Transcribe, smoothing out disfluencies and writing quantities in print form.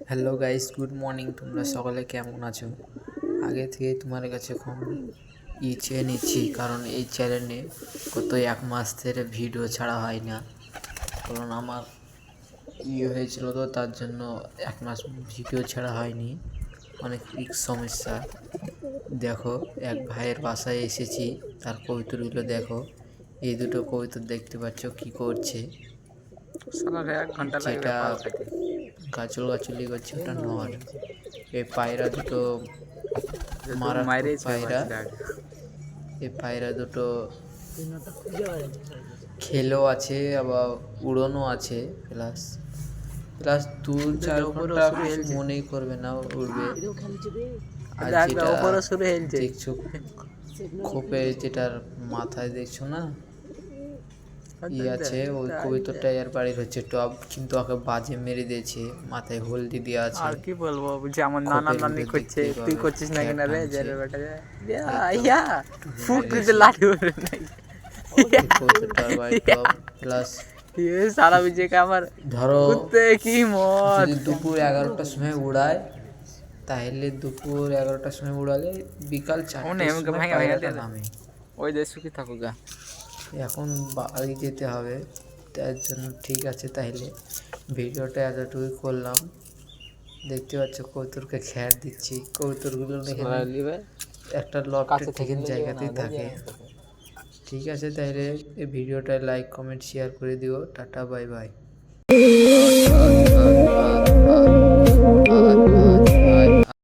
Hello guys, good morning. তোমরা সকলে কেমন আছো? আগে থেকে তোমার কাছে চেয়ে নিচ্ছি, কারণ এই চ্যানেলে গত 1 মাস ধরে ভিডিও ছাড়া হয় না। কারণ আমার হয়েছিল, তো তার জন্য 1 মাস ভিডিও ছাড়া হয়নি। অনেক সমস্যা। দেখো, এক ভাইয়ের বাসায় এসেছি, তার কবুতরগুলো দেখো। এই দুটো কবুতর দেখতে পাচ্ছ কি করছে। যেটা গাছুলি করছে ওটা নর। এই পায়রা দুটো মারাত্মক পায়রা। এই পায়রা দুটো খেলেও আছে, আবার উড়নও আছে। প্লাস প্লাস 2-4 ঘন্টা কিছু মনেই করবে না, উড়বে। আর যেটা দেখছো খোপে, যেটার মাথায় দেখছো না আছে, ওই কবিতাটা এর বাড়ির হচ্ছে টপ, কিন্তু ওকে বাজে মেরে দিয়েছে, মাথায় হলদি দেওয়া আছে। আর কি বলবো, যে আমার নানা নানি করছে, তুই করছিস না কিনা রে? জেরে বেটা ইয়া ফুক দিতে লাঠি ওরে নাই কবিতাটার বাড়ির টপ। প্লাস সারা বিজেকে আমার ধরো কুত্তে কি মত যদি দুপুর 11টার সময় উড়ায়, তাহলে দুপুর 11টার সময় উড়ালে বিকাল 4টার সময় পায়রাটা নামে। ওই দেশ সুখী থাকুক গা। এখন বাড়ি যেতে হবে, তার জন্য ঠিক আছে। তাহলে ভিডিওটা এতটুকুই করলাম। দেখতে পাচ্ছ কবুতরকে খ্যার দিচ্ছি। কবুতরগুলো একটা লফটের থেকে জায়গাতেই থাকে। ঠিক আছে, তাহলে এই ভিডিওটা লাইক কমেন্ট শেয়ার করে দিও। Tata, bye bye.